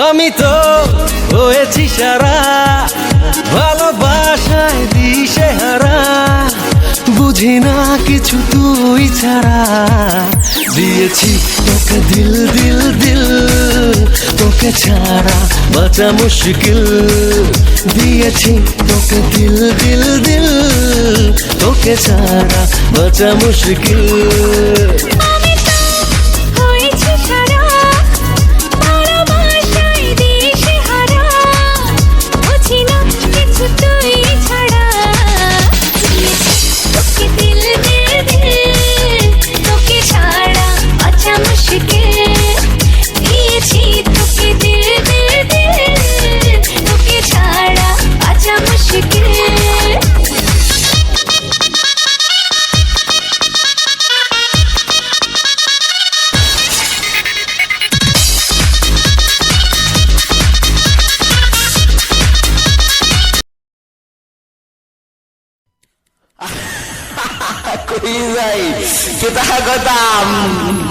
আমি তো হয়েছি সারা, ভালোবাসায় দিশে হারা, বুঝি না কিছু তুই ছাড়া। দিয়েছি তোকে দিল দিল দিল, তোকে ছাড়া বাঁচা মুশকিল। দিয়েছি তোকে দিল দিল দিল, তোকে ছাড়া বাঁচা মুশকিল।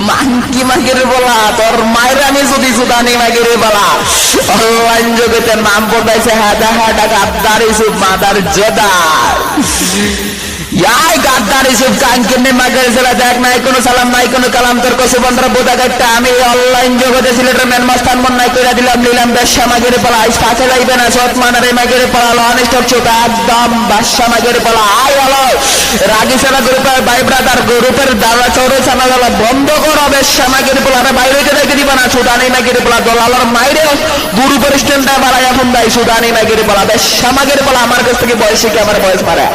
মানকি মাগের বলা তোর মায়ের আমি যদি সুদানি মাগের বলা অনলাইন জগতের নাম পড়াইছে হাদা হাদা গাদ্দার ইসুফ মাদার জেদার। ইয়াই গাদ্দার ইসুফ কানকিনে মাগের ছেলে দেখ নাই কোনো সালাম নাই কোনো কালাম তোর কসে বন্ধরা বোধা একটা আমি অনলাইন জগতে সিলেটের মেন মাস্তান মন নাই কইরা দিলাম নিলাম বেশ্যা মাগের বলা আইস কাছে যাইবে না সৎ মানারে মাগের বলা অনেস্ট ছোট একদম বাদশা মাগের বলা আই হলো রাগি সেনা গ্রুপের ভাই ব্রাদার গ্রুপের দাদা চৌরে সানা গেল বন্ধ করো বেশ্যা মাগের বলা আরে বাইরে রেখে দিবা না সুদানি মাগের বলা দলালার মাইরে গুরু পরিস্টেন্টটা বাড়াইয়া ফোন দেয় সুদানি মাগের বলা বেশ্যা মাগের বলা আমার কাছ থেকে বয়সে কি আমার বয়স মারা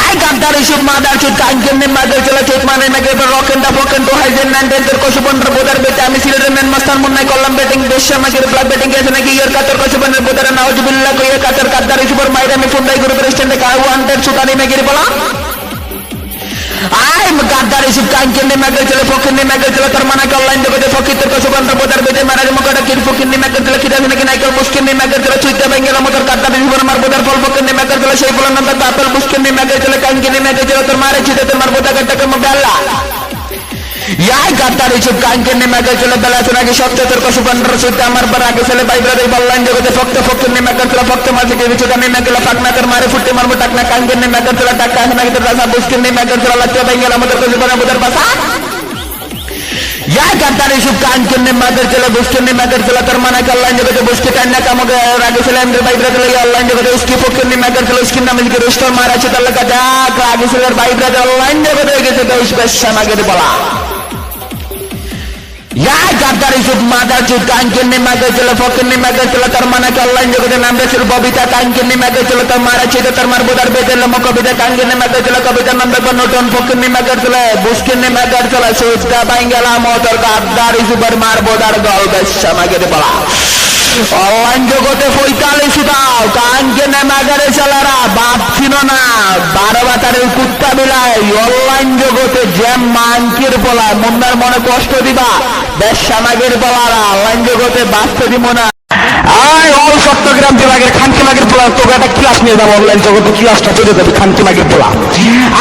আই গাদ্দার ইসুফ মাদার চুত কানকিনে মাগের ছেলে চুত মানে মাগের রকেন্ডা ফকেন্ড হাইজেন নান্ডেন্টের কসুবন্ডর বোদার বেটে আমি সিলেটের মেন মাস্তান মন নাই করলাম বেটিং বেশ্যা মাগের ব্লাড বেটিং গেছে নাকি ইয়ার কাতর কসুবন্ডর বোদার নাউজুবিল্লাহ কইয়া কাতর গাদ্দার ইসুফের মাইরে আমি ফোন দেয় গুরু পরিস্টেন্টে কাউ ওয়ান্টেড সুদানি মাগের বলা আই গাদ্দার ইসুফ কানকিনে মাগের ছেলে ফকিনে মাগের ছেলে তোর মানা অনলাইন জগতে ফকিতের কসুবন্ডর বোদার বেটে মারার মুখটা কির ফকিনে মাগের ছেলে কিরা নাকি নাইকল মুশকিনে মাগের ছেলে চুইতে বেঙ্গেলা মোটর গাদ্দার ইসুফের মার বোদার ফল ফকিনে মাগের ছেলে সেই বলার নাম আপেল মুশকিনে মাগের ছেলে কানকিনে মাগের ছেলে তোর মারে চিতে তোমার বোদা গাট্টাকে মোবাইলা ইয়াই গাদ্দার ইসুফ কানকিনে মাগের ছেলে বেলা শোনাকে সত্যের কসুবন্ডর চুইতে আমার বার আগে ছেলে ভাই ব্রাদার অনলাইন জগতে ফক্ত ফকিনে মাগের ছেলে ফক্ত মাঝে কে বিচুদানি মাগের পাকনা তোর মারে ফুটে মারবো টাকনা কানকিনে মাগের ছেলে টাকা নাকি তোর রাসা মুশকিনে মাগের ছেলে লাচ্চা বেঙ্গেলা মোটর কসুবন্ডর বোদার পাসা या गद्दार इशुफ कानकिने मागेर चला बुस्किने मागेर चला तर माना के ऑनलाइन जगते बुस्के कान्या काम रागे चला अंदर बाइब्रा चला ये ऑनलाइन जगते उसकी फोकिने मागेर चला उसकी नाम के रोस्टर मारा चिता लगा जा रागे चला बाइब्रा ऑनलाइन जगते गेছে তো স্পেশাল মাগের বলা या गद्दार इशुफ मादार चुत कानकिने मागेर चला फोकिने मागेर चला तर माना के ऑनलाइन जगते नाम रे बबिता कानकिने मागेर चला तर मारा चिता तर मार बोदार बेदल कविता कानकिने मागेर चला कविता नाम रे नोटन फोकिने मागेर चला बुस्किने मागेर चला सुजका बांगला मोटर गद्दार इशुफर मार बोदार गल বেশ্যা মাগের বলা অনলাইন জগতে 45 দাও কানকিনে মাগের চলারা বাপ ছিল না 12 বাতারের কুত্তা বিলায় অনলাইন জগতে জ্যাম মানকির বলা মন্দার মনে কষ্ট দিবা বেশ্যা মাগের বলারা অনলাইন জগতে বাঁচতে দিব না আই অল চট্টগ্রাম বিভাগের খানকি মাগের পোলা তোকে একটা ক্লাস নিয়ে যাবো অনলাইন জগতে ক্লাসটা চলে যাবে খানকি মাগের পোলা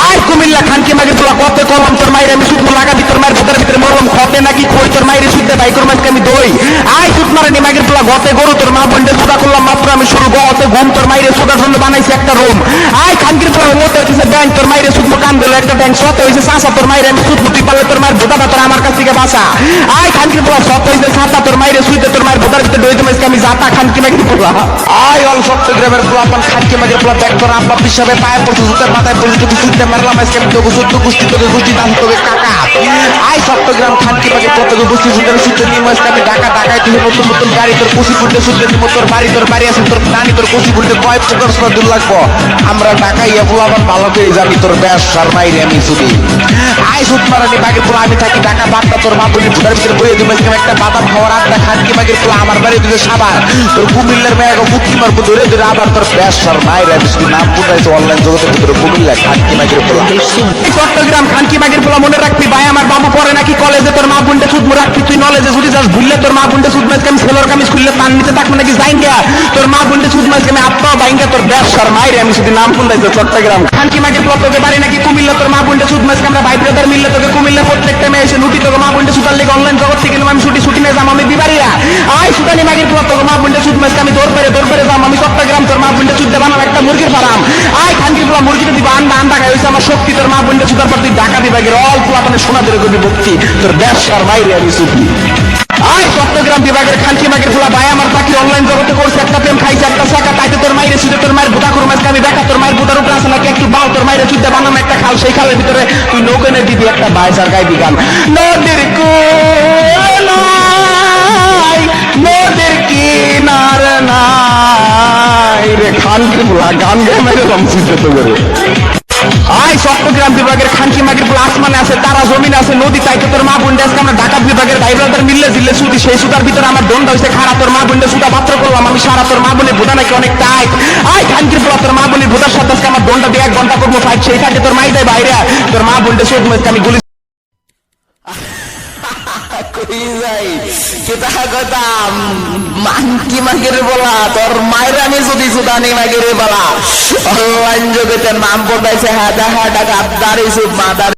আর কুমিল্লা খানকি মাগের পোলা কত কলম তোর মাইরে আমি শুধু লাগাবি তোর মায়ের ভেতর ভিতরে মরলাম খতে নাকি কই তোর মাইরে শুদ্ধে বাইকর মাঝকে আমি দই আই সুত মারানি মাগের পোলা গতে গরু তোর মা বন্ডে সুদা করলাম মাত্র আমি শুরু গতে ঘুম তোর মাইরে সুদার জন্য বানাইছি একটা রুম আই খানকির পোলা মতে হচ্ছে ব্যাংক তোর মাইরে সুদ কান দিল একটা ব্যাংক সতে হইছে সাসা তোর মাইরে আমি সুদ মুটি পালে তোর মায়ের ভোটাটা তোর আমার কাছ থেকে বাসা আই খানকির পোলা সতে হইছে সাসা তোর মাইরে সুইতে তোর মায়ের ভোটার ভিতরে দই তোমাকে আমি জাতা খানকি মাগের পোলা আই অল চট্টগ্রামের পোলাপান খানকি মাগের পোলা দেখ তোর আব্বা হিসাবে পায়ে পড়ছে জুতার মাথায় পড়ছে তুই সুদতে মারলাম আজকে আমি তোকে সুদ গুষ্টি তোকে গুষ্টি দান তোকে কাকা আই চট্টগ্রাম খানকি মাগের পোলা তোকে গুষ্টি সুদের সুদতে নিয়ে আজকে আমি ঢাকা ঢাকায় তুই নতুন নতুন গাড়ি তোর কুশি ফুটে সুদতে দিব তোর বাড়ি আছে তোর নানি তোর কুশি ফুটে কয় প্রকার সুদ দূর লাগবো আমরা ঢাকায় পোলাপান ভালো করে যাবি তোর ব্যাস শর্মাইরে আমি সুদি আই সুদ মারানি মাগের পোলা আমি থাকি ঢাকা বাদটা তোর বাবুনি ভোটার ভিতরে বইয়ে দিব আজকে একটা বাদাম খাওয়ার আড্ডা খানকি মাগের পোলা আমার বাড়ি দিলে সাবার তোর কুমিল্লার মেয়ে মুক্তি মারবো ধরে ধরে আবার তোর ব্যাস শর্মাইরে আমি সুদি নাম পুরাইছে অনলাইন জগতের ভিতরে কুমিল্লা খানকি মাগের পোলা চট্টগ্রাম খানকি মাগের পোলা মনে রাখবি ভাই আমার বাবু পরে নাকি কলেজে তোর তোর মা বোনটা সুদ মুরাক তুই নলেজে ছুটি যাস ভুললে তোর মা বোনটা সুদ মাছ আমি সেলর কামিজ খুললে তার নিচে থাকবে নাকি জাইঙ্গা তোর মা বোনটা সুদ মাছ আমি আত্মা বাইঙ্গা তোর ব্যবসার মাইরে আমি শুধু নাম শুনলাইছে চট্টগ্রাম খানকি মাকে তোকে বাড়ি নাকি কুমিল্লা তোর মা বোনটা সুদ মাছ আমরা ভাই ব্রাদার মিললে তোকে কুমিল্লা প্রত্যেকটা মেয়ে এসে নুটি তোকে মা বোনটা সুতার লেগে অনলাইন জগৎ থেকে আমি ছুটি নিয়ে যাম আমি বিবারিয়া আয় সুতানি মাগের তোকে মা বোনটা সুদ মাছ আমি দৌড় পেরে যাম আমি চট্টগ্রাম তোর মা বোনটা সুদ বানাম একটা মুরগির ফার্ম আয় খানকির পোলা মুরগিটা দিবা আন্ডা খাই হয়েছে আমার শক্তি তোর মা বোনটা সুতার পর তুই ঢাকা বিভাগের অল্প আপনার সোনা ধরে করবি ভক্তি তোর ব্যবসার বাইরে আমি সুখী আয় চট্টগ্রাম বিভাগের খানকি মাগের খোলা ভাই আমার পাখি অনলাইন জগতে করছে একটা প্রেম খাইছে একটা শাখা তাইতে তোর মাইরে ছিল তোর মায়ের ভুটা করুম আজকে আমি দেখা তোর মায়ের ভুটার উপরে আছে নাকি একটু বাও তোর মায়ের চুদ্দা বানাম একটা খাল সেই খালের ভিতরে তুই নৌকানে দিবি একটা বাইসার গাইবি গান নদীর কোনায় নদীর কিনার নাই রে খানকি বলা গান গায়ে মেরে রমসিত করে আয় চট্টগ্রাম বিভাগের খানকি মাগের পোলা আসমানে আছে তারা জমিন আছে নদী তাইতে তোর মা বোনটা আজকে আমরা ঢাকা বিভাগের ভাই ব্রাদার মিললে জিল্লে সুতি সেই সুতার ভিতরে আমার দন্ড হয়েছে খারা তোর মা বোনটা সুতা পাত্র করলাম আমি সারা তোর মা বোনের ভোটা নাকি অনেক টাইট আয় খানকির পোলা তোর মা বোনের ভোটার সাথে আজকে আমার দন্ডটা দিয়ে 1 ঘন্টা করবো ফাইট সেই থাকে তোর মাই দেয় বাইরে তোর মা বোনটা সুদ মাঝকে আমি গুলি মানকি মাগের বলা তোর মায়ের আমি যদি সুদানি মাগের বলা অনলাইন জগতের নাম বদলাইছে হাদা গাদ্দারি সুদ মাদার